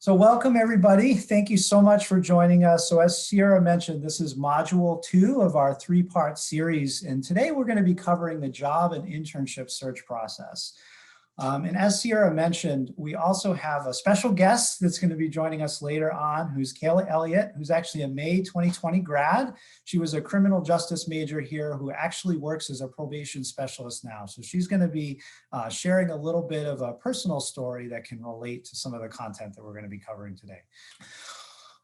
So welcome everybody. Thank you so much for joining us. So as Sierra mentioned, this is module 2 of our 3-part series. And today we're going to be covering the job and internship search process. And as Sierra mentioned, we also have a special guest that's going to be joining us later on, who's Kayla Elliott, who's actually a May 2020 grad. She was a criminal justice major here who actually works as a probation specialist now. So she's going to be sharing a little bit of a personal story that can relate to some of the content that we're going to be covering today.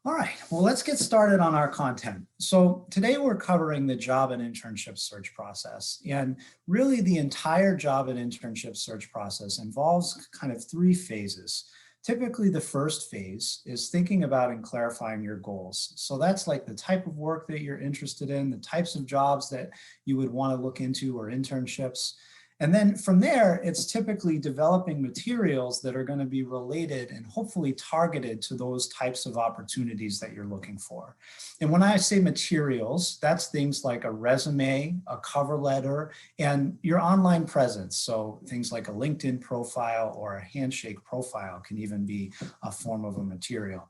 All right, well, let's get started on our content. So today we're covering the job and internship search process. And really the entire job and internship search process involves kind of 3 phases. Typically the first phase is thinking about and clarifying your goals. So that's like the type of work that you're interested in, the types of jobs that you would want to look into or internships. And then from there, it's typically developing materials that are going to be related and hopefully targeted to those types of opportunities that you're looking for. And when I say materials, that's things like a resume, a cover letter, and your online presence. So things like a LinkedIn profile or a handshake profile can even be a form of a material.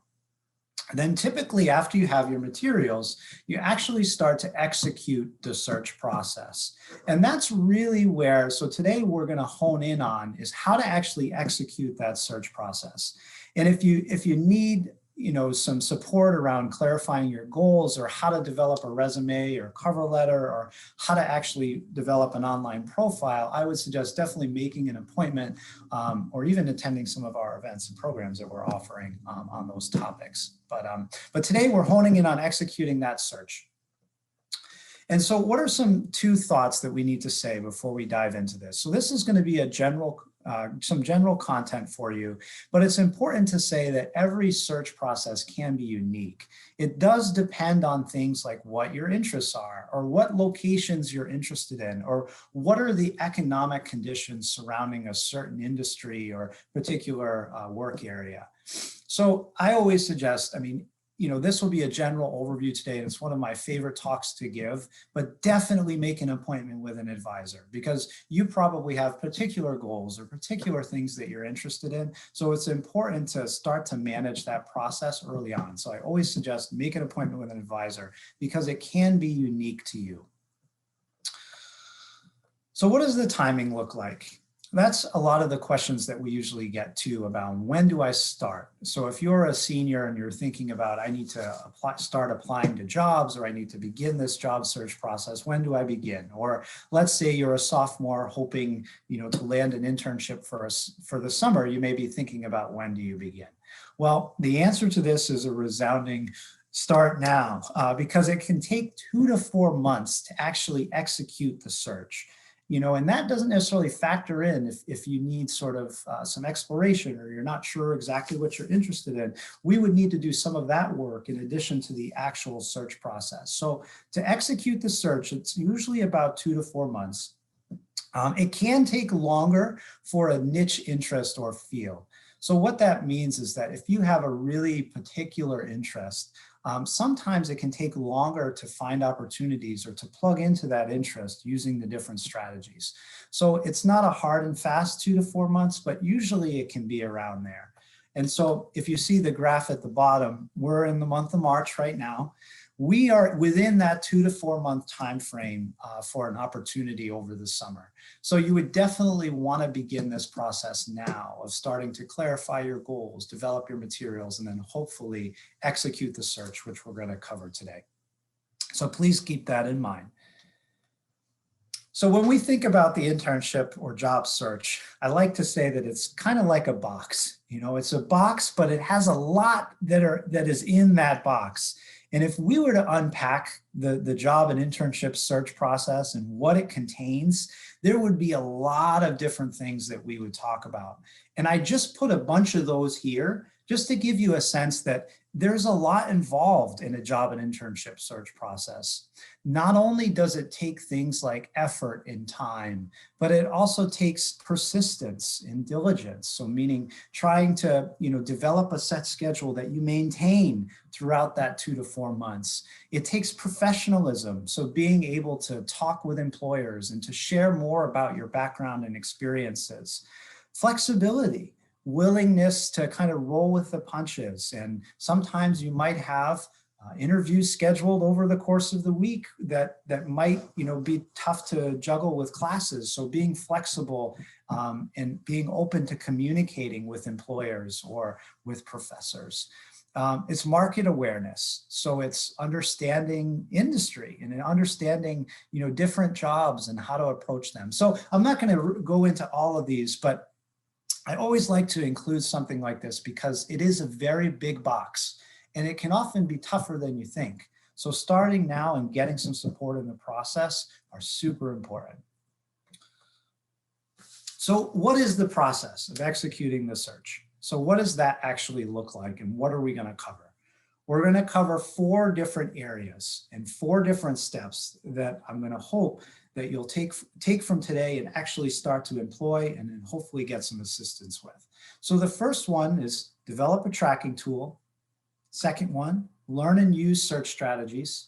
And then typically after you have your materials, you actually start to execute the search process. And that's really where, so today we're going to hone in on is how to actually execute that search process. And if you need some support around clarifying your goals or how to develop a resume or cover letter or how to actually develop an online profile, I would suggest definitely making an appointment or even attending some of our events and programs that we're offering on those topics. But today we're honing in on executing that search. And so what are some 2 thoughts that we need to say before we dive into this? So this is going to be a some general content for you, but it's important to say that every search process can be unique. It does depend on things like what your interests are, or what locations you're interested in, or what are the economic conditions surrounding a certain industry or particular work area. So I always suggest, this will be a general overview today, and it's one of my favorite talks to give, but definitely make an appointment with an advisor because you probably have particular goals or particular things that you're interested in. So it's important to start to manage that process early on. So I always suggest make an appointment with an advisor because it can be unique to you. So what does the timing look like? That's a lot of the questions that we usually get to about when do I start? So if you're a senior and you're thinking about I need to start applying to jobs or I need to begin this job search process, when do I begin? Or let's say you're a sophomore hoping to land an internship for the summer, you may be thinking about when do you begin? Well, the answer to this is a resounding start now because it can take 2 to 4 months to actually execute the search. And that doesn't necessarily factor in if you need sort of some exploration or you're not sure exactly what you're interested in. We would need to do some of that work in addition to the actual search process. So to execute the search, it's usually about 2 to 4 months. It can take longer for a niche interest or field. So what that means is that if you have a really particular interest, sometimes it can take longer to find opportunities or to plug into that interest using the different strategies. So it's not a hard and fast 2 to 4 months, but usually it can be around there. And so if you see the graph at the bottom, we're in the month of March right now. We are within that 2 to 4 month time frame for an opportunity over the summer. So you would definitely want to begin this process now of starting to clarify your goals, develop your materials, and then hopefully execute the search, which we're going to cover today. So please keep that in mind. So when we think about the internship or job search, I like to say that it's kind of like a box. It's a box, but it has a lot that is in that box. And if we were to unpack the job and internship search process and what it contains, there would be a lot of different things that we would talk about. And I just put a bunch of those here just to give you a sense that there's a lot involved in a job and internship search process. Not only does it take things like effort and time, but it also takes persistence and diligence. So meaning trying to develop a set schedule that you maintain throughout that 2 to 4 months. It takes professionalism. So being able to talk with employers and to share more about your background and experiences. Flexibility. willingness to kind of roll with the punches. And sometimes you might have interviews scheduled over the course of the week that might be tough to juggle with classes. So being flexible and being open to communicating with employers or with professors. It's market awareness. So it's understanding industry and understanding different jobs and how to approach them. So I'm not going to go into all of these, but I always like to include something like this because it is a very big box. And it can often be tougher than you think. So starting now and getting some support in the process are super important. So what is the process of executing the search? So what does that actually look like and what are we going to cover? We're going to cover 4 different areas and 4 different steps that I'm going to hope that you'll take from today and actually start to employ and then hopefully get some assistance with. So the first one is develop a tracking tool. Second one, learn and use search strategies.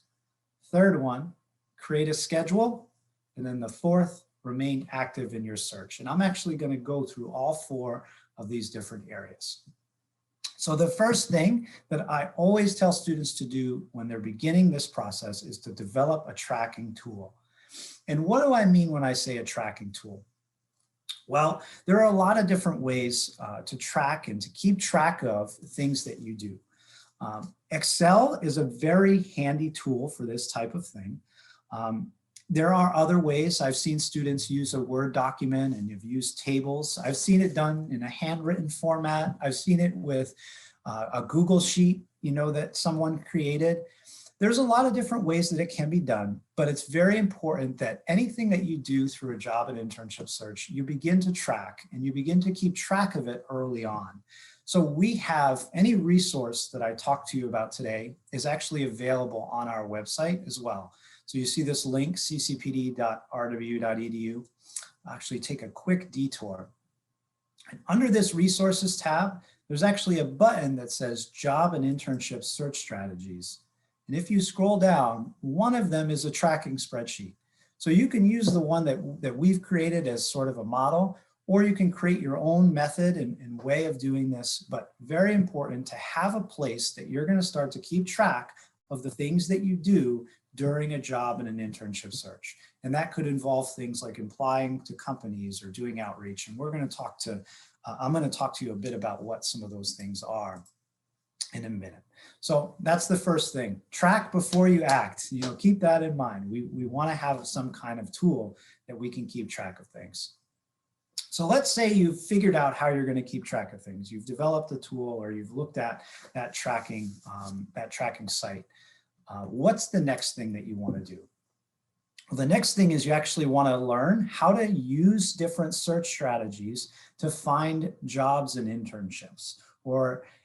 Third one, create a schedule. And then the fourth, remain active in your search. And I'm actually going to go through all 4 of these different areas. So the first thing that I always tell students to do when they're beginning this process is to develop a tracking tool. And what do I mean when I say a tracking tool? Well, there are a lot of different ways to track and to keep track of things that you do. Excel is a very handy tool for this type of thing. There are other ways. I've seen students use a Word document and you've used tables. I've seen it done in a handwritten format. I've seen it with a Google Sheet, that someone created. There's a lot of different ways that it can be done, but it's very important that anything that you do through a job and internship search, you begin to track and you begin to keep track of it early on. So we have any resource that I talked to you about today is actually available on our website as well. So you see this link, ccpd.rw.edu. Actually take a quick detour. And under this resources tab, there's actually a button that says job and internship search strategies. And if you scroll down, one of them is a tracking spreadsheet. So you can use the one that we've created as sort of a model, or you can create your own method and way of doing this, but very important to have a place that you're going to start to keep track of the things that you do during a job and an internship search. And that could involve things like applying to companies or doing outreach. And we're going to talk to, I'm going to talk to you a bit about what some of those things are in a minute. So that's the first thing. Track before you act. Keep that in mind. We want to have some kind of tool that we can keep track of things. So let's say you've figured out how you're going to keep track of things. You've developed a tool or you've looked at that tracking site. What's the next thing that you want to do? Well, the next thing is you actually want to learn how to use different search strategies to find jobs and internships.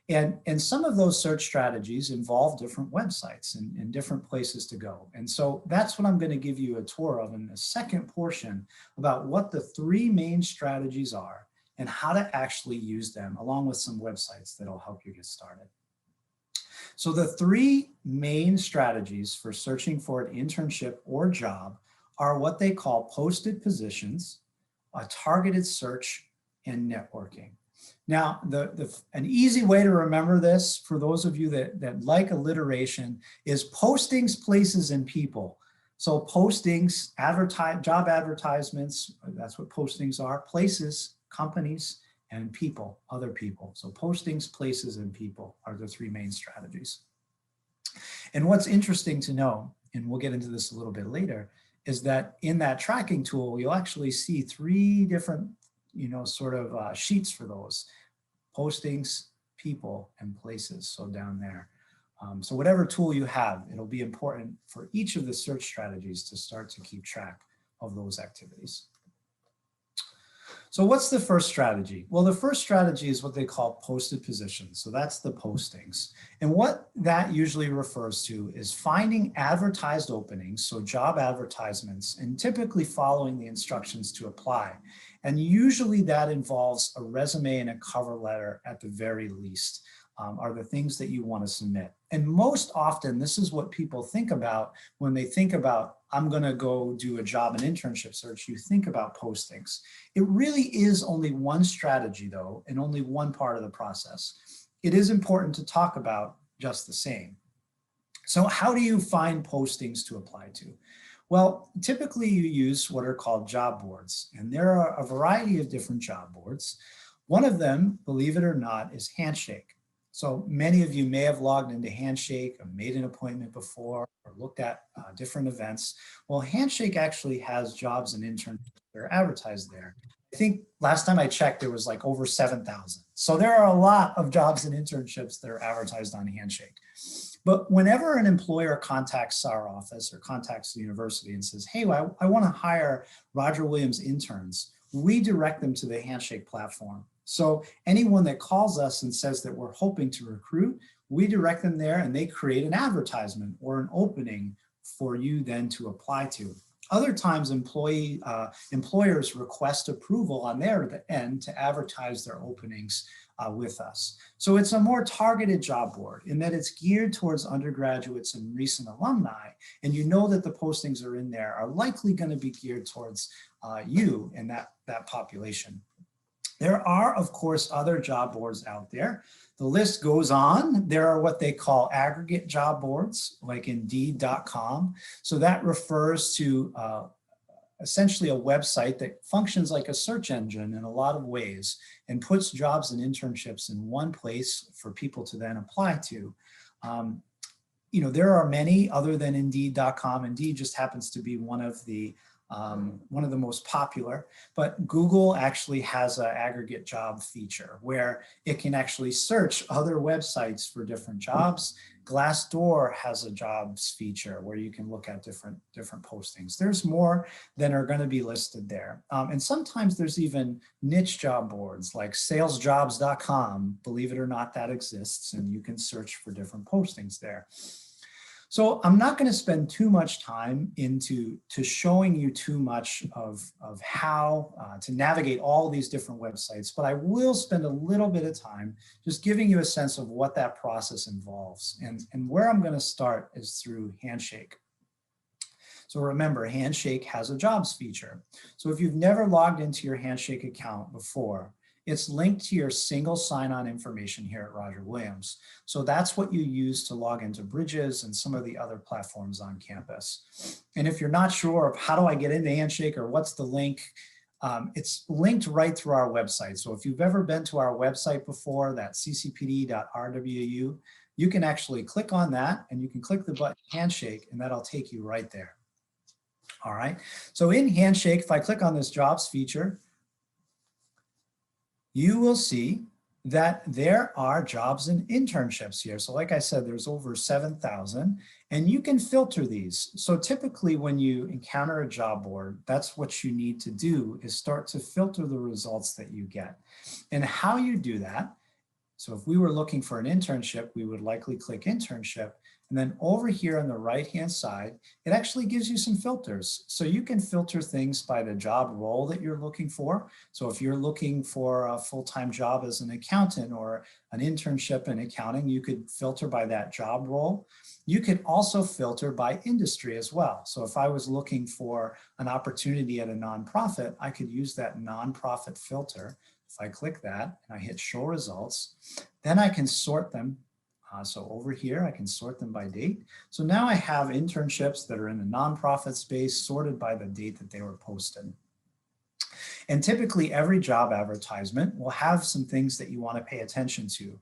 And some of those search strategies involve different websites and different places to go. And so that's what I'm going to give you a tour of in the second portion about what the 3 main strategies are and how to actually use them, along with some websites that'll help you get started. So the 3 main strategies for searching for an internship or job are what they call posted positions, a targeted search, and networking. Now, an easy way to remember this for those of you that like alliteration is postings, places, and people. So postings, job advertisements, that's what postings are. Places, companies, and people, other people. So postings, places, and people are the 3 main strategies. And what's interesting to know, and we'll get into this a little bit later, is that in that tracking tool, you'll actually see 3 different sheets for those: postings, people, and places. So down there. So whatever tool you have, it'll be important for each of the search strategies to start to keep track of those activities. So what's the first strategy? Well, the first strategy is what they call posted positions. So that's the postings. And what that usually refers to is finding advertised openings, so job advertisements, and typically following the instructions to apply. And usually that involves a resume and a cover letter at the very least. are the things that you want to submit. And most often, this is what people think about when they think about, I'm going to go do a job and internship search. You think about postings. It really is only one strategy, though, and only one part of the process. It is important to talk about just the same. So how do you find postings to apply to? Well, typically you use what are called job boards, and there are a variety of different job boards. One of them, believe it or not, is Handshake. So many of you may have logged into Handshake or made an appointment before or looked at different events. Well, Handshake actually has jobs and internships that are advertised there. I think last time I checked, there was like over 7,000. So there are a lot of jobs and internships that are advertised on Handshake. But whenever an employer contacts our office or contacts the university and says, hey, I want to hire Roger Williams interns, we direct them to the Handshake platform. So anyone that calls us and says that we're hoping to recruit, we direct them there and they create an advertisement or an opening for you then to apply to. Other times employers request approval on their end to advertise their openings with us. So it's a more targeted job board in that it's geared towards undergraduates and recent alumni, and you know that the postings are in there are likely going to be geared towards you and that population. There are, of course, other job boards out there. The list goes on. There are what they call aggregate job boards, like Indeed.com. So that refers to essentially a website that functions like a search engine in a lot of ways and puts jobs and internships in one place for people to then apply to. You know, there are many other than Indeed.com. Indeed just happens to be one of the most popular, but Google actually has an aggregate job feature where it can actually search other websites for different jobs. Glassdoor has a jobs feature where you can look at different postings. There's more than are going to be listed there. And sometimes there's even niche job boards like salesjobs.com. Believe it or not, that exists, and you can search for different postings there. So I'm not going to spend too much time into showing you too much of how to navigate all these different websites, but I will spend a little bit of time just giving you a sense of what that process involves. And where I'm going to start is through Handshake. So remember, Handshake has a jobs feature. So if you've never logged into your Handshake account before, it's linked to your single sign-on information here at Roger Williams. So that's what you use to log into Bridges and some of the other platforms on campus. And if you're not sure of how do I get into Handshake or what's the link, it's linked right through our website. So if you've ever been to our website before, that ccpd.rwu, you can actually click on that and you can click the button Handshake and that'll take you right there. All right, so in Handshake, if I click on this jobs feature, you will see that there are jobs and internships here. So like I said, there's over 7,000 and you can filter these. So typically when you encounter a job board, that's what you need to do is start to filter the results that you get. And how you do that, so if we were looking for an internship, we would likely click internship. And then over here on the right-hand side, it actually gives you some filters. So you can filter things by the job role that you're looking for. So if you're looking for a full-time job as an accountant or an internship in accounting, you could filter by that job role. You could also filter by industry as well. So if I was looking for an opportunity at a nonprofit, I could use that nonprofit filter. If I click that and I hit show results, then I can sort them. So over here, I can sort them by date. So now I have internships that are in the nonprofit space sorted by the date that they were posted. And typically every job advertisement will have some things that you want to pay attention to.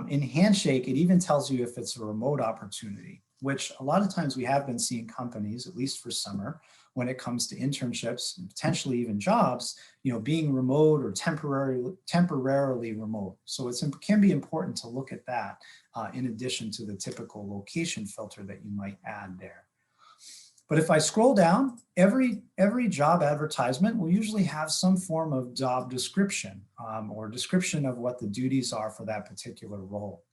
In Handshake, it even tells you if it's a remote opportunity, which a lot of times we have been seeing companies, at least for summer, when it comes to internships and potentially even jobs, you know, being remote or temporarily remote. So it can be important to look at that in addition to the typical location filter that you might add there. But if I scroll down, every job advertisement will usually have some form of job description or description of what the duties are for that particular role.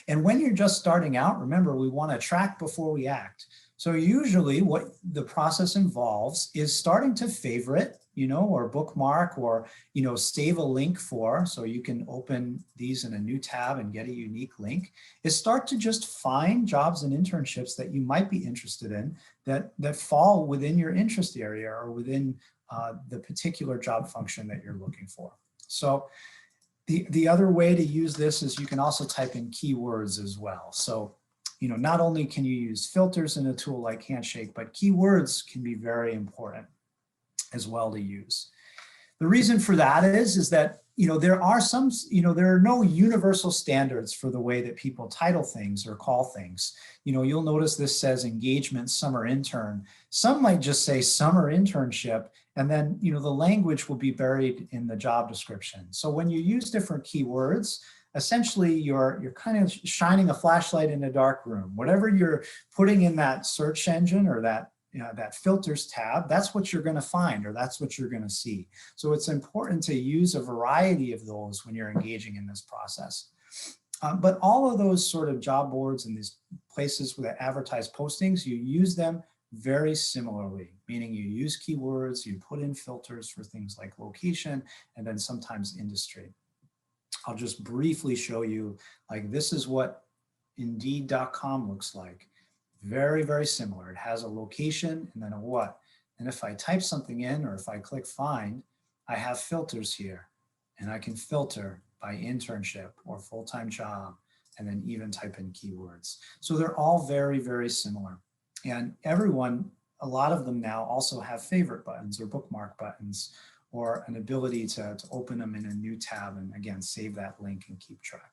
And when you're just starting out, remember, we want to track before we act. So usually what the process involves is starting to favorite or bookmark, or, save a link for, so you can open these in a new tab and get a unique link, is start to just find jobs and internships that you might be interested in that fall within your interest area or within the particular job function that you're looking for. So the other way to use this is you can also type in keywords as well. So, not only can you use filters in a tool like Handshake, but keywords can be very important as well to use. The reason for that is that, there are no universal standards for the way that people title things or call things. You'll notice this says engagement summer intern. Some might just say summer internship, and then, the language will be buried in the job description. So when you use different keywords, essentially you're kind of shining a flashlight in a dark room. Whatever you're putting in that search engine or that filters tab, that's what you're going to find, or that's what you're going to see. So it's important to use a variety of those when you're engaging in this process. But all of those sort of job boards and these places that advertise postings, you use them very similarly, meaning you use keywords, you put in filters for things like location, and then sometimes industry. I'll just briefly show you, like, this is what Indeed.com looks like. Very, very similar. It has a location and then a what. And if I type something in, or if I click find, I have filters here, and I can filter by internship or full-time job, and then even type in keywords. So they're all very, very similar. And everyone, a lot of them now also have favorite buttons or bookmark buttons, or an ability to open them in a new tab and, again, save that link and keep track.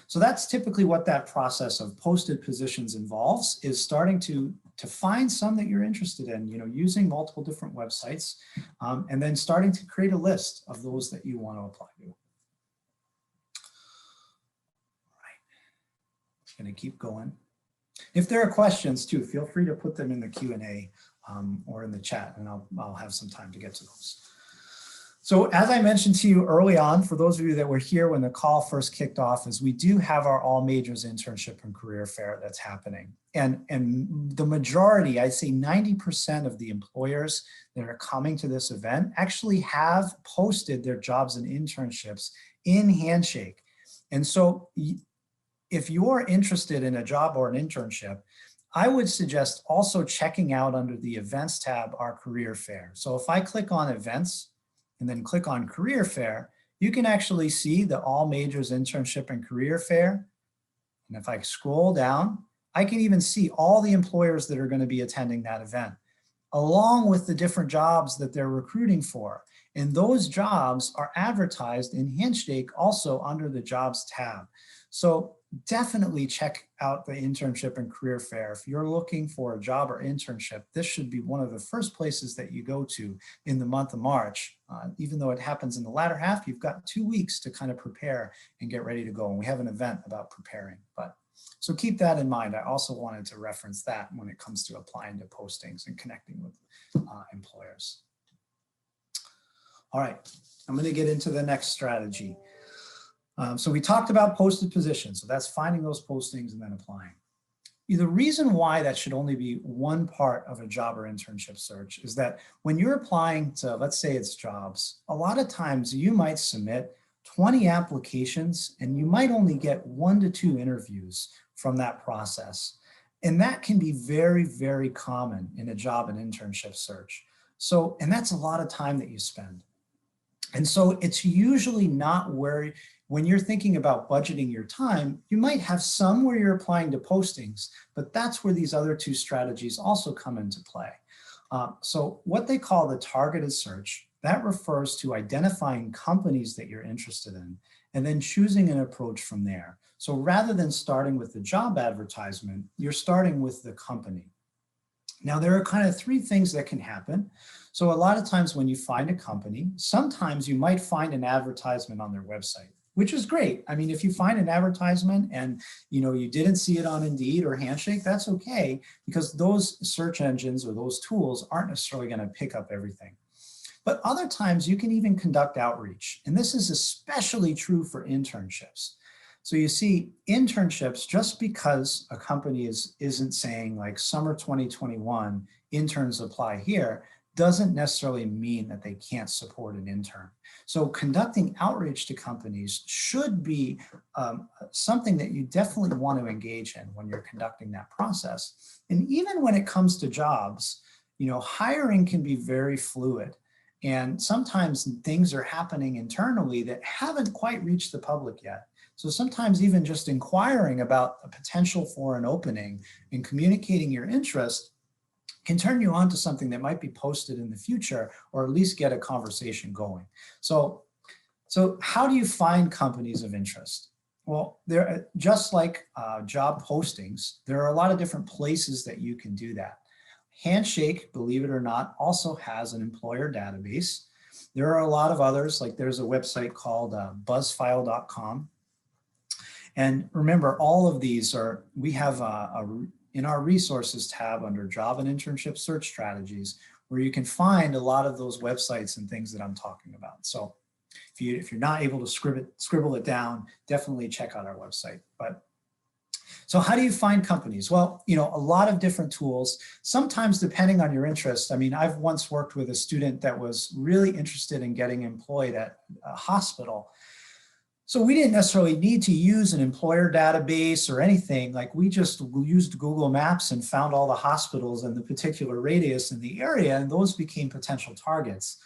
So that's typically what that process of posted positions involves, is starting to find some that you're interested in, using multiple different websites, and then starting to create a list of those that you want to apply to. All right, I'm going to keep going. If there are questions too, feel free to put them in the Q&A or in the chat, and I'll have some time to get to those. So as I mentioned to you early on, for those of you that were here when the call first kicked off, is we do have our All Majors Internship and Career Fair that's happening. And the majority, I'd say 90% of the employers that are coming to this event actually have posted their jobs and internships in Handshake. And so if you're interested in a job or an internship, I would suggest also checking out under the events tab our career fair. So if I click on events and then click on career fair, you can actually see the All Majors Internship and Career Fair. And if I scroll down, I can even see all the employers that are going to be attending that event, along with the different jobs that they're recruiting for. And those jobs are advertised in Handshake also under the jobs tab. So definitely check out the internship and career fair. If you're looking for a job or internship, this should be one of the first places that you go to in the month of March. Even though it happens in the latter half, you've got 2 weeks to kind of prepare and get ready to go. And we have an event about preparing, so keep that in mind. I also wanted to reference that when it comes to applying to postings and connecting with employers. All right, I'm going to get into the next strategy. So we talked about posted positions. So that's finding those postings and then applying. The reason why that should only be one part of a job or internship search is that when you're applying to, let's say it's jobs, a lot of times you might submit 20 applications and you might only get 1 to 2 interviews from that process. And that can be very, very common in a job and internship search. So, and that's a lot of time that you spend. And so it's usually not where, when you're thinking about budgeting your time, you might have some where you're applying to postings, but that's where these other 2 strategies also come into play. So what they call the targeted search, that refers to identifying companies that you're interested in and then choosing an approach from there. So rather than starting with the job advertisement, you're starting with the company. Now, there are kind of 3 things that can happen. So a lot of times when you find a company, sometimes you might find an advertisement on their website, which is great. I mean, if you find an advertisement and you didn't see it on Indeed or Handshake, that's okay, because those search engines or those tools aren't necessarily going to pick up everything. But other times you can even conduct outreach. And this is especially true for internships. So you see, internships, just because a company isn't saying like summer 2021, interns apply here, doesn't necessarily mean that they can't support an intern. So conducting outreach to companies should be something that you definitely want to engage in when you're conducting that process. And even when it comes to jobs, hiring can be very fluid. And sometimes things are happening internally that haven't quite reached the public yet. So sometimes even just inquiring about the potential for an opening and communicating your interest can turn you on to something that might be posted in the future, or at least get a conversation going. So how do you find companies of interest? Well, they're just like job postings. There are a lot of different places that you can do that. Handshake, believe it or not, also has an employer database. There are a lot of others, like there's a website called buzzfile.com. And remember, all of these we have in our resources tab under job and internship search strategies, where you can find a lot of those websites and things that I'm talking about. So if you're not able to scribble it down, definitely check out our website. So how do you find companies? Well, a lot of different tools, sometimes depending on your interest. I mean, I've once worked with a student that was really interested in getting employed at a hospital. So we didn't necessarily need to use an employer database or anything. Like, we just used Google Maps and found all the hospitals in the particular radius in the area, and those became potential targets.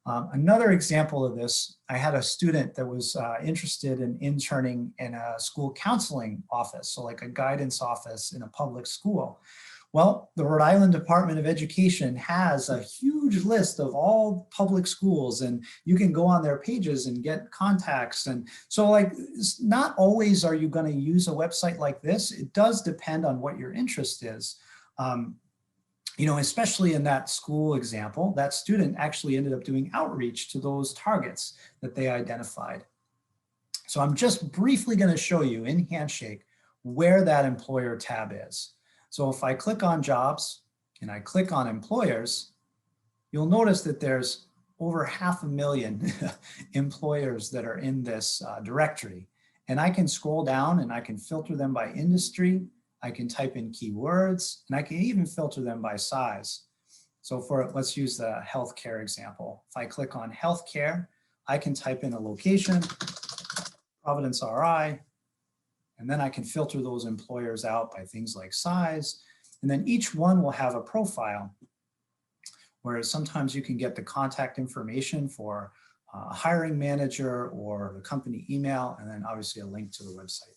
Another example of this, I had a student that was interested in interning in a school counseling office, so like a guidance office in a public school. Well, the Rhode Island Department of Education has a huge list of all public schools, and you can go on their pages and get contacts. And so, like, not always are you going to use a website like this. It does depend on what your interest is. Especially in that school example, that student actually ended up doing outreach to those targets that they identified. So I'm just briefly going to show you in Handshake where that employer tab is. So if I click on jobs and I click on employers, you'll notice that there's over 500,000 employers that are in this directory. And I can scroll down and I can filter them by industry. I can type in keywords, and I can even filter them by size. So let's use the healthcare example. If I click on healthcare, I can type in a location, Providence RI, and then I can filter those employers out by things like size. And then each one will have a profile, whereas sometimes you can get the contact information for a hiring manager or the company email, and then obviously a link to the website.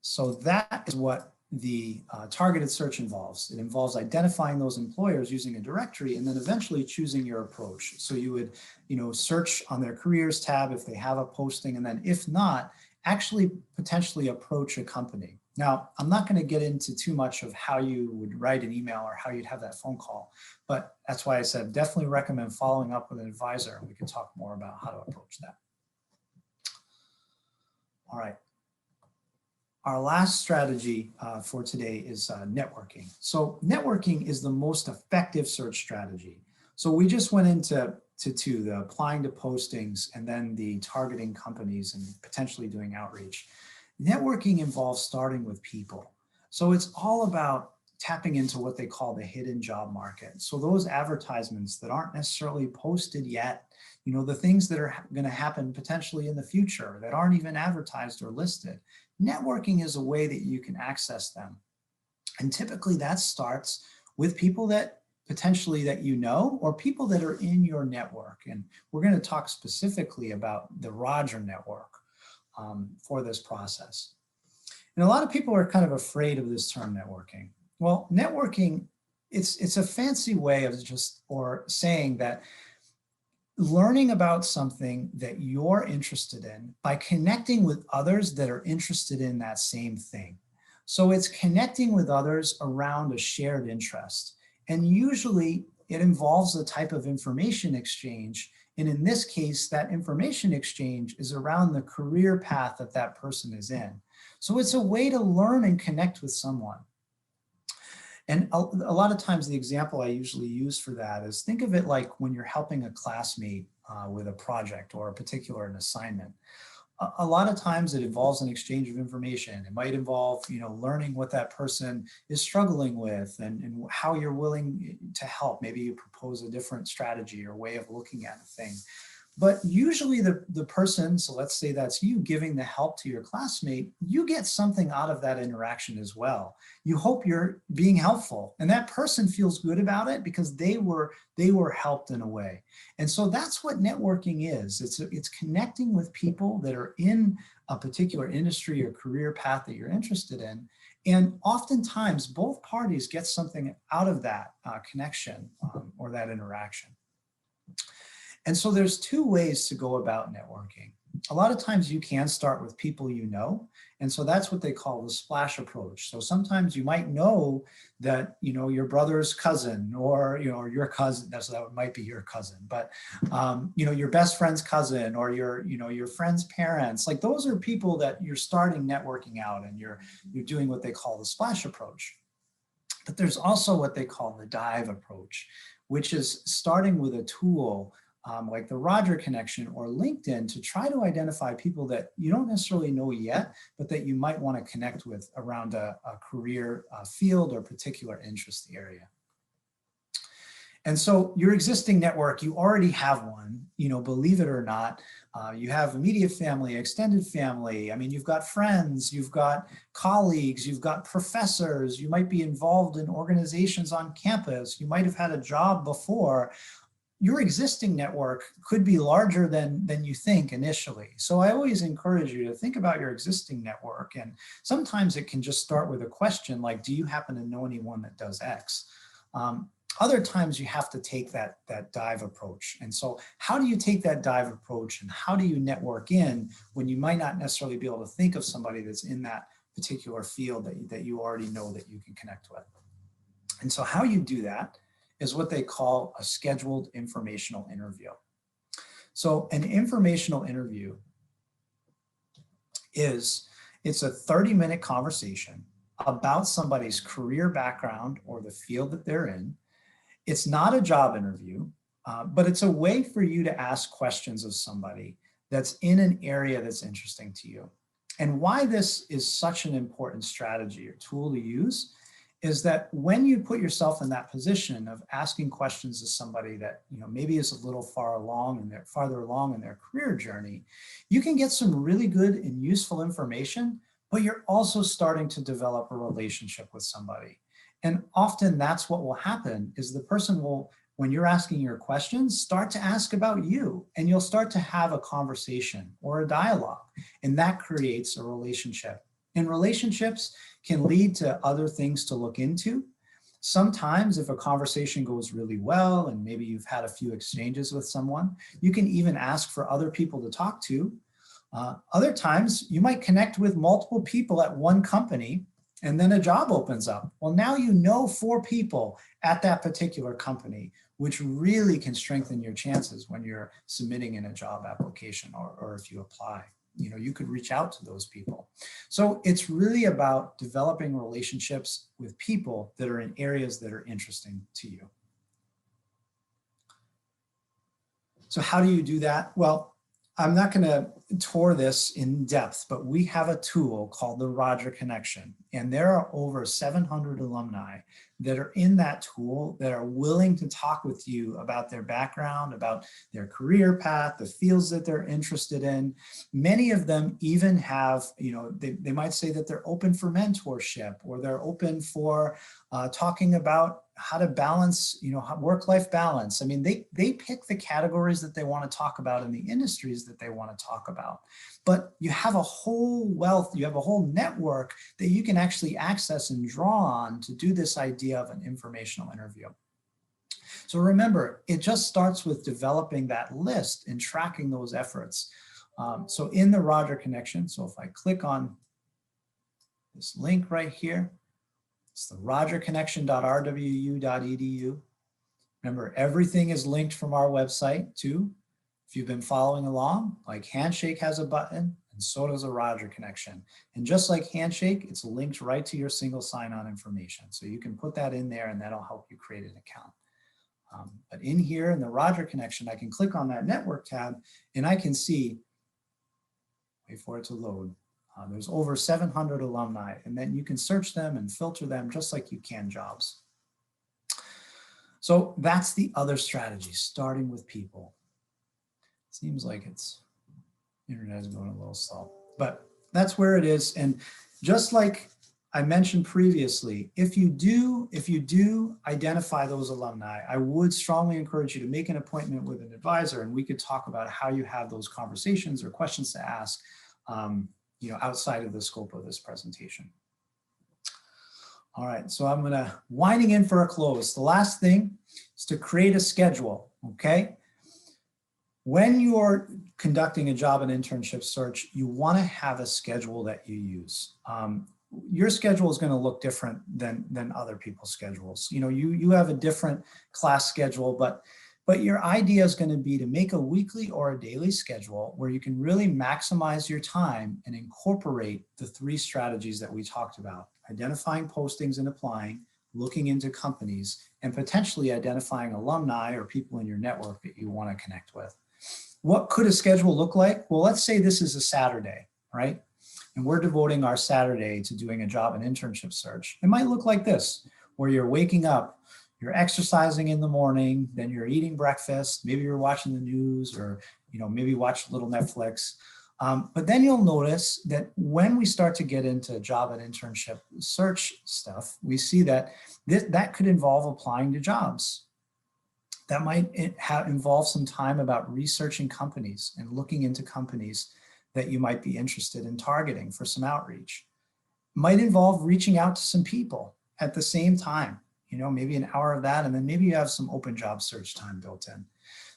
So that is what the targeted search involves. It involves identifying those employers using a directory and then eventually choosing your approach. So you would, search on their careers tab if they have a posting, and then if not, actually potentially approach a company. Now, I'm not going to get into too much of how you would write an email or how you'd have that phone call, but that's why I said definitely recommend following up with an advisor. We can talk more about how to approach that. All right. Our last strategy for today is networking. So networking is the most effective search strategy. So we just went into the applying to postings and then the targeting companies and potentially doing outreach. Networking involves starting with people. So it's all about tapping into what they call the hidden job market. So those advertisements that aren't necessarily posted yet, the things that are going to happen potentially in the future that aren't even advertised or listed. Networking is a way that you can access them. And typically that starts with people that potentially that or people that are in your network. And we're going to talk specifically about the Roger network for this process. And a lot of people are kind of afraid of this term networking. Well, networking, it's a fancy way of saying that learning about something that you're interested in by connecting with others that are interested in that same thing. So it's connecting with others around a shared interest. And usually it involves a type of information exchange. And in this case, that information exchange is around the career path that that person is in. So it's a way to learn and connect with someone. And a lot of times the example I usually use for that is, think of it like when you're helping a classmate with a project or an assignment. a lot of times it involves an exchange of information. It might involve, learning what that person is struggling with and how you're willing to help. Maybe you propose a different strategy or way of looking at a thing. But usually the person, so let's say that's you giving the help to your classmate, you get something out of that interaction as well. You hope you're being helpful, and that person feels good about it because they were helped in a way. And so that's what networking is. It's connecting with people that are in a particular industry or career path that you're interested in. And oftentimes both parties get something out of that connection or that interaction. And so there's two ways to go about networking. A lot of times you can start with people you know. And so that's what they call the splash approach. So sometimes you might know that, your brother's cousin or your cousin, that might be your cousin, but, your best friend's cousin or your friend's parents, like those are people that you're starting networking out and you're doing what they call the splash approach. But there's also what they call the dive approach, which is starting with a tool like the Roger Connection or LinkedIn to try to identify people that you don't necessarily know yet, but that you might want to connect with around a career field or particular interest area. And so your existing network, you already have one, believe it or not. You have immediate family, extended family. I mean, you've got friends, you've got colleagues, you've got professors, you might be involved in organizations on campus, you might have had a job before. Your existing network could be larger than you think initially. So I always encourage you to think about your existing network. And sometimes it can just start with a question like, do you happen to know anyone that does X? Other times you have to take that dive approach. And so how do you take that dive approach and how do you network in when you might not necessarily be able to think of somebody that's in that particular field that you already know that you can connect with? And so how you do that is what they call a scheduled informational interview. So an informational interview it's a 30-minute conversation about somebody's career background or the field that they're in. It's not a job interview, but it's a way for you to ask questions of somebody that's in an area that's interesting to you. And why this is such an important strategy or tool to use is that when you put yourself in that position of asking questions to somebody that maybe is a little farther along in their career journey, you can get some really good and useful information, but you're also starting to develop a relationship with somebody. And often that's what will happen is the person will, when you're asking your questions, start to ask about you, and you'll start to have a conversation or a dialogue, and that creates a relationship. And relationships can lead to other things to look into. Sometimes if a conversation goes really well and maybe you've had a few exchanges with someone, you can even ask for other people to talk to. Other times you might connect with multiple people at one company and then a job opens up. Well, now you know 4 people at that particular company, which really can strengthen your chances when you're submitting in a job application or if you apply. You could reach out to those people. So it's really about developing relationships with people that are in areas that are interesting to you. So how do you do that? Well, I'm not going to tour this in depth, but we have a tool called the Roger Connection, and there are over 700 alumni that are in that tool that are willing to talk with you about their background, about their career path, the fields that they're interested in. Many of them even have, they might say that they're open for mentorship or they're open for talking about how to balance, work-life balance. I mean, they pick the categories that they want to talk about in the industries that they want to talk about. But you have a whole wealth, you have a whole network that you can actually access and draw on to do this idea of an informational interview. So remember, it just starts with developing that list and tracking those efforts. So in the Roger Connection, so if I click on this link right here, it's the rogerconnection.rwu.edu. Remember, everything is linked from our website too. If you've been following along, like Handshake has a button and so does a Roger Connection. And just like Handshake, it's linked right to your single sign-on information. So you can put that in there and that'll help you create an account. But in here in the Roger Connection, I can click on that network tab and I can see Wait for it to load. There's over 700 alumni, and then you can search them and filter them just like you can jobs. So that's the other strategy, starting with people. Seems like internet is going a little slow, but that's where it is. And just like I mentioned previously, if you do identify those alumni, I would strongly encourage you to make an appointment with an advisor, and we could talk about how you have those conversations or questions to ask, outside of the scope of this presentation. All right, so I'm winding in for a close. The last thing is to create a schedule, okay? When you're conducting a job and internship search, you wanna have a schedule that you use. Your schedule is gonna look different than other people's schedules. You have a different class schedule, but your idea is going to be to make a weekly or a daily schedule where you can really maximize your time and incorporate the 3 strategies that we talked about: identifying postings and applying, looking into companies, and potentially identifying alumni or people in your network that you want to connect with. What could a schedule look like? Well, let's say this is a Saturday, right? And we're devoting our Saturday to doing a job and internship search. It might look like this, where you're waking up, you're exercising in the morning, then you're eating breakfast, maybe you're watching the news, or maybe watch a little Netflix. But then you'll notice that when we start to get into job and internship search stuff, we see that that could involve applying to jobs. That might involve some time about researching companies and looking into companies that you might be interested in targeting for some outreach. It might involve reaching out to some people at the same time. Maybe an hour of that, and then maybe you have some open job search time built in.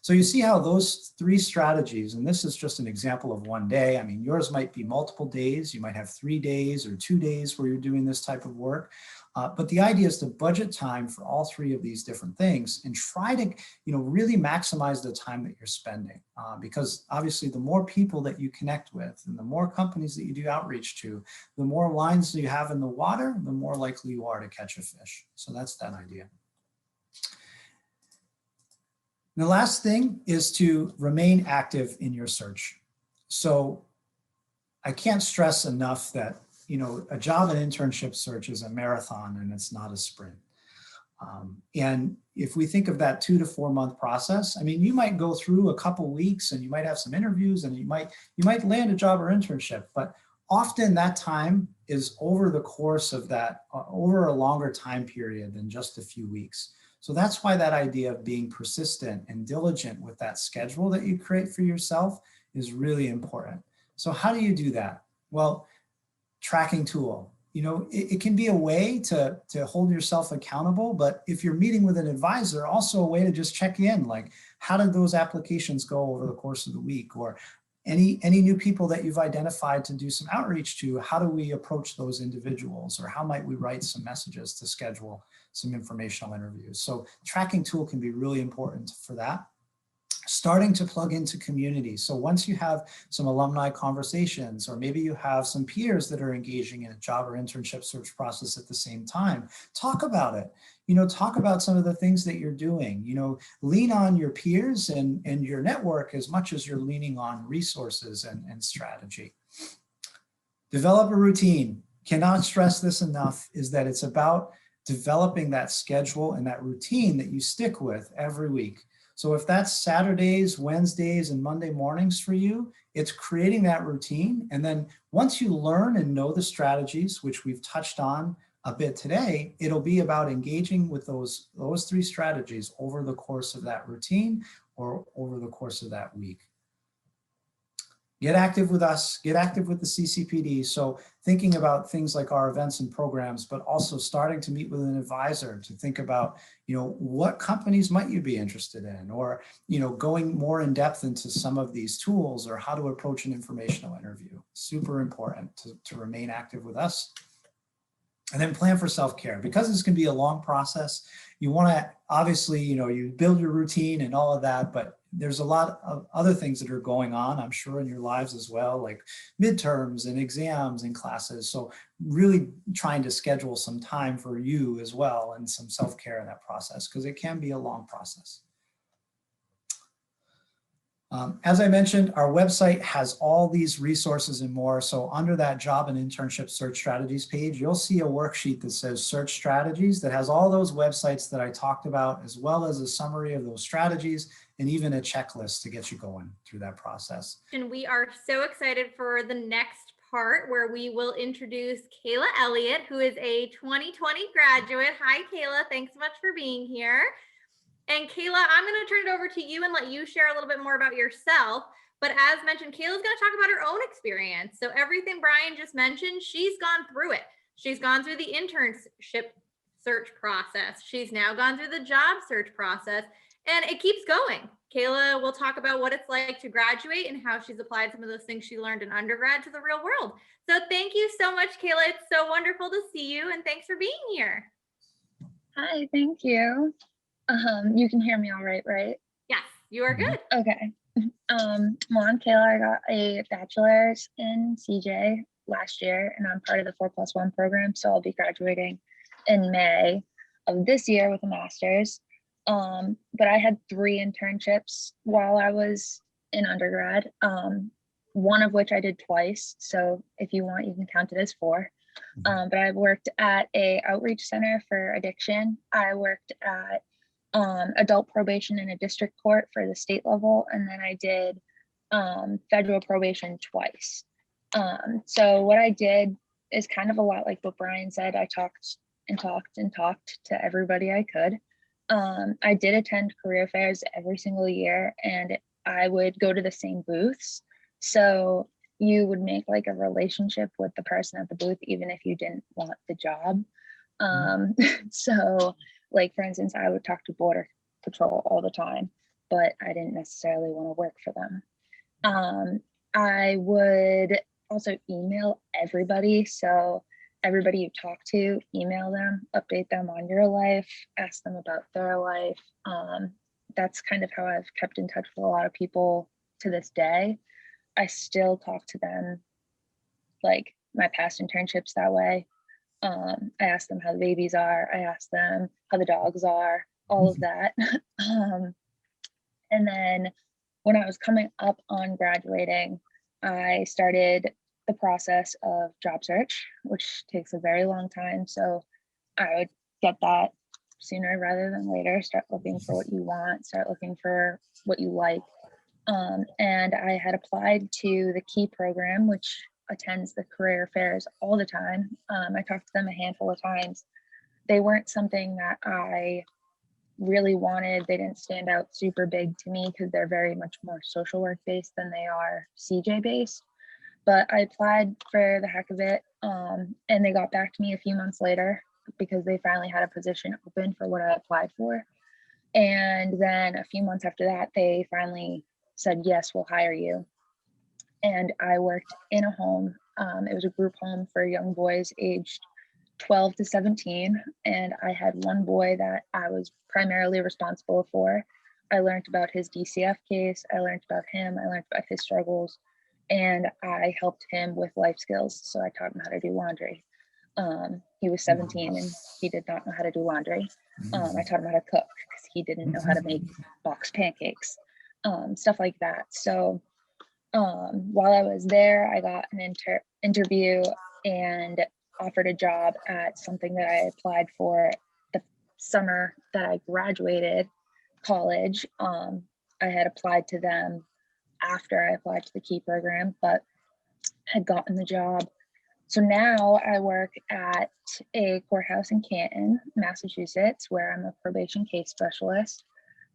So you see how those 3 strategies, and this is just an example of one day. I mean, yours might be multiple days. You might have 3 days or 2 days where you're doing this type of work. But the idea is to budget time for all 3 of these different things and try to, really maximize the time that you're spending. Because obviously the more people that you connect with and the more companies that you do outreach to, the more lines you have in the water, the more likely you are to catch a fish. So that's that idea. The last thing is to remain active in your search. So I can't stress enough that a job and internship search is a marathon and it's not a sprint. And if we think of that 2 to 4 month process, I mean, you might go through a couple weeks and you might have some interviews and you might land a job or internship, but often that time is over the course of that, over a longer time period than just a few weeks. So that's why that idea of being persistent and diligent with that schedule that you create for yourself is really important. So how do you do that? Well, tracking tool. It can be a way to hold yourself accountable, but if you're meeting with an advisor, also a way to just check in, like, how did those applications go over the course of the week? Or any new people that you've identified to do some outreach to, how do we approach those individuals? Or how might we write some messages to schedule some informational interviews? So tracking tool can be really important for that. Starting to plug into communities. So once you have some alumni conversations, or maybe you have some peers that are engaging in a job or internship search process at the same time, talk about it. Talk about some of the things that you're doing. Lean on your peers and your network as much as you're leaning on resources and strategy. Develop a routine. Cannot stress this enough, is that it's about developing that schedule and that routine that you stick with every week. So if that's Saturdays, Wednesdays, and Monday mornings for you, it's creating that routine. And then once you learn and know the strategies, which we've touched on a bit today, it'll be about engaging with those 3 strategies over the course of that routine or over the course of that week. Get active with us, get active with the CCPD. So thinking about things like our events and programs, but also starting to meet with an advisor to think about, what companies might you be interested in, or, going more in depth into some of these tools, or how to approach an informational interview. Super important to remain active with us. And then plan for self-care. Because this can be a long process, you want to obviously, you build your routine and all of that, but there's a lot of other things that are going on, I'm sure, in your lives as well, like midterms and exams and classes. So really trying to schedule some time for you as well and some self-care in that process, because it can be a long process. As I mentioned, our website has all these resources and more. So under that job and internship search strategies page, you'll see a worksheet that says search strategies that has all those websites that I talked about, as well as a summary of those strategies and even a checklist to get you going through that process. And we are so excited for the next part where we will introduce Kayla Elliott, who is a 2020 graduate. Hi, Kayla. Thanks so much for being here. And Kayla, I'm going to turn it over to you and let you share a little bit more about yourself. But as mentioned, Kayla's going to talk about her own experience. So everything Brian just mentioned, she's gone through it. She's gone through the internship search process. She's now gone through the job search process, and it keeps going. Kayla will talk about what it's like to graduate and how she's applied some of those things she learned in undergrad to the real world. So thank you so much, Kayla. It's so wonderful to see you, and thanks for being here. Hi, thank you. You can hear me all right, right? Yes, you are good. Okay. Well, I'm Kayla. I got a bachelor's in CJ last year, and I'm part of the 4+1 program. So I'll be graduating in May of this year with a master's. But I had 3 internships while I was in undergrad, one of which I did twice. So if you want, you can count it as 4. But I worked at a outreach center for addiction. I worked at adult probation in a district court for the state level, and then I did federal probation twice. So what I did is kind of a lot like what Brian said. I talked and talked and talked to everybody I could. I did attend career fairs every single year, and I would go to the same booths. So you would make like a relationship with the person at the booth, even if you didn't want the job. So like, for instance, I would talk to Border Patrol all the time, but I didn't necessarily want to work for them. I would also email everybody. So everybody you talk to, email them, update them on your life, ask them about their life. That's kind of how I've kept in touch with a lot of people to this day. I still talk to them, like my past internships that way. I ask them how the babies are. I ask them how the dogs are, all of that. And then when I was coming up on graduating, I started the process of job search, which takes a very long time. So I would get that sooner rather than later, start looking for what you want, start looking for what you like. And I had applied to the KEY program, which attends the career fairs all the time. I talked to them a handful of times. They weren't something that I really wanted. They didn't stand out super big to me because they're very much more social work based than they are CJ based. But I applied for the heck of it, and they got back to me a few months later because they finally had a position open for what I applied for. And then a few months after that, they finally said, yes, we'll hire you. And I worked in a home. It was a group home for young boys aged 12 to 17. And I had one boy that I was primarily responsible for. I learned about his DCF case. I learned about him. I learned about his struggles. And I helped him with life skills. So I taught him how to do laundry. He was 17 and he did not know how to do laundry. I taught him how to cook because he didn't know how to make boxed pancakes, stuff like that. So while I was there, I got an interview and offered a job at something that I applied for the summer that I graduated college. I had applied to them after I applied to the KEY program, but had gotten the job. So now I work at a courthouse in Canton, Massachusetts, where I'm a probation case specialist.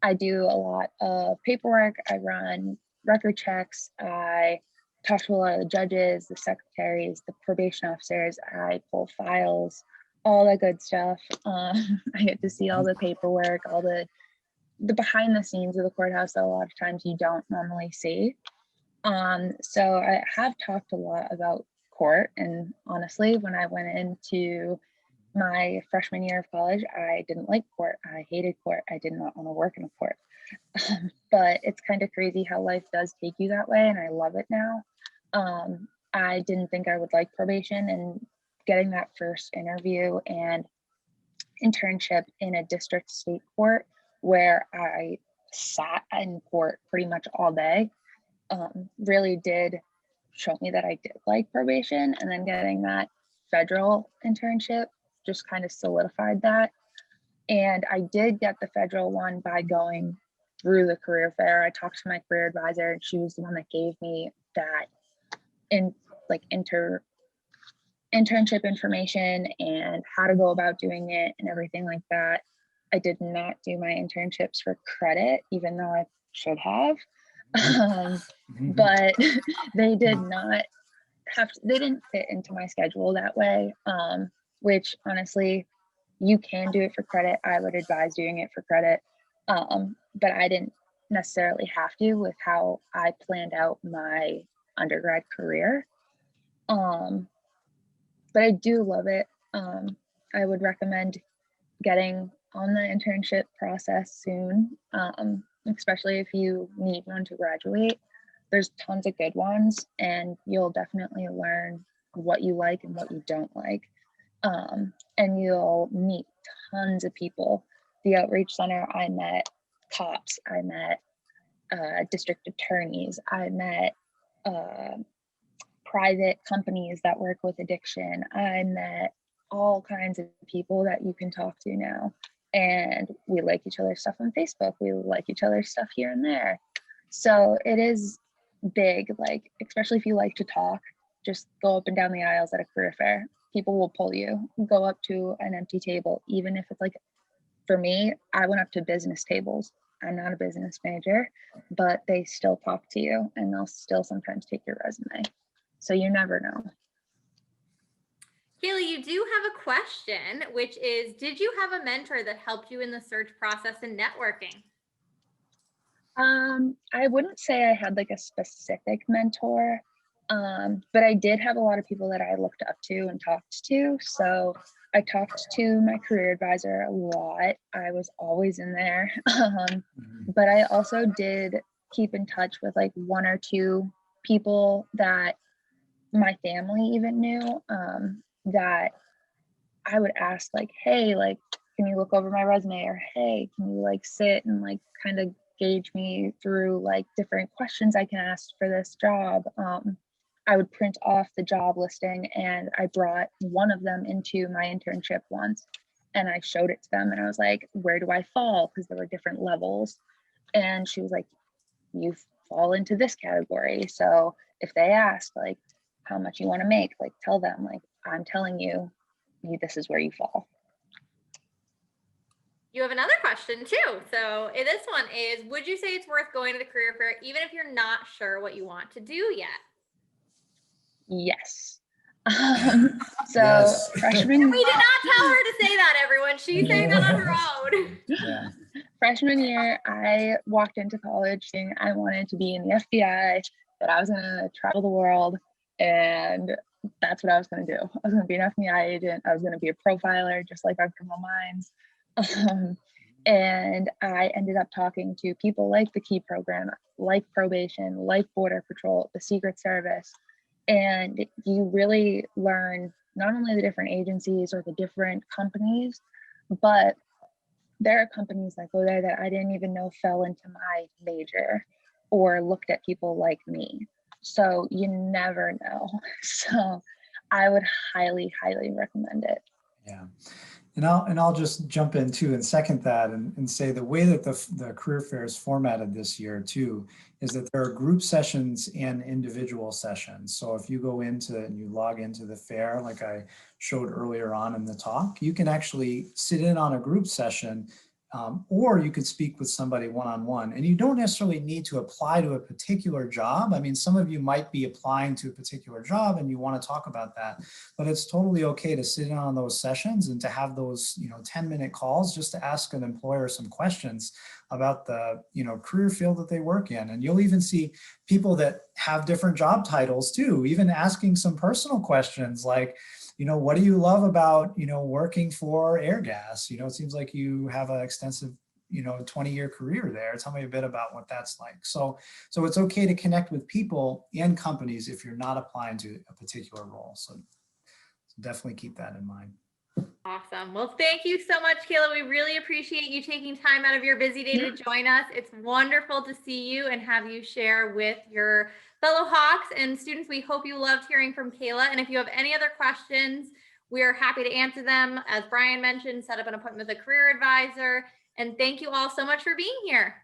I do a lot of paperwork. I run record checks. I talk to a lot of the judges, the secretaries, the probation officers. I pull files, all that good stuff. I get to see all the paperwork, all the behind the scenes of the courthouse that a lot of times you don't normally see. So I have talked a lot about court, and honestly, when I went into my freshman year of college, I didn't like court. I hated court. I did not want to work in a court. But it's kind of crazy how life does take you that way, and I love it now. I didn't think I would like probation, and getting that first interview and internship in a district state court where I sat in court pretty much all day really did show me that I did like probation, and then getting that federal internship just kind of solidified that. And I did get the federal one by going through the career fair. I talked to my career advisor, and she was the one that gave me that internship information and how to go about doing it and everything like that. I did not do my internships for credit, even though I should have. But they did not they didn't fit into my schedule that way, which honestly, you can do it for credit. I would advise doing it for credit, but I didn't necessarily have to with how I planned out my undergrad career. But I do love it. I would recommend getting on the internship process soon, especially if you need one to graduate. There's tons of good ones, and you'll definitely learn what you like and what you don't like. And you'll meet tons of people. The outreach center, I met cops, I met district attorneys, I met private companies that work with addiction. I met all kinds of people that you can talk to now. And we like each other's stuff on Facebook. We like each other's stuff here and there. So it is big, like, especially if you like to talk, just go up and down the aisles at a career fair. People will pull you. Go up to an empty table, even if it's like, for me, I went up to business tables. I'm not a business major, but they still talk to you, and they'll still sometimes take your resume. So you never know. Kayla, you do have a question, which is, did you have a mentor that helped you in the search process and networking? I wouldn't say I had like a specific mentor, but I did have a lot of people that I looked up to and talked to. So I talked to my career advisor a lot. I was always in there. But I also did keep in touch with like one or two people that my family even knew, that I would ask like, hey, like, can you look over my resume? Or hey, can you like sit and like kind of gauge me through like different questions I can ask for this job? I would print off the job listing, and I brought one of them into my internship once, and I showed it to them, and I was like, where do I fall? Because there were different levels. And she was like, you fall into this category. So if they ask like how much you want to make, like tell them like, I'm telling you, this is where you fall. You have another question too. So this one is, would you say it's worth going to the career fair even if you're not sure what you want to do yet? Yes. Yes. Freshman. We did not tell her to say that, everyone. She's saying that on her own. Yeah. Freshman year, I walked into college saying I wanted to be in the FBI, that I was going to travel the world, and that's what I was going to do. I was going to be an FBI agent. I was going to be a profiler, just like on Criminal Minds. And I ended up talking to people like the Key Program, like probation, like Border Patrol, the Secret Service. And you really learn not only the different agencies or the different companies, but there are companies that go there that I didn't even know fell into my major or looked at people like me. So you never know. So I would highly, highly recommend it. Yeah. And I'll just jump in too and second that and say the way that the career fair is formatted this year too is that there are group sessions and individual sessions. So if you go into and you log into the fair, like I showed earlier on in the talk, you can actually sit in on a group session, or you could speak with somebody one-on-one, and you don't necessarily need to apply to a particular job. I mean, some of you might be applying to a particular job and you want to talk about that, but it's totally okay to sit in on those sessions and to have those, 10-minute calls just to ask an employer some questions about the, career field that they work in. And you'll even see people that have different job titles too, even asking some personal questions like, what do you love about, working for Airgas? It seems like you have an extensive, 20-year career there. Tell me a bit about what that's like. So it's okay to connect with people and companies if you're not applying to a particular role. So definitely keep that in mind. Awesome. Well, thank you so much, Kayla. We really appreciate you taking time out of your busy day to join us. It's wonderful to see you and have you share with your fellow Hawks and students. We hope you loved hearing from Kayla. And if you have any other questions, we are happy to answer them. As Brian mentioned, set up an appointment with a career advisor. And thank you all so much for being here.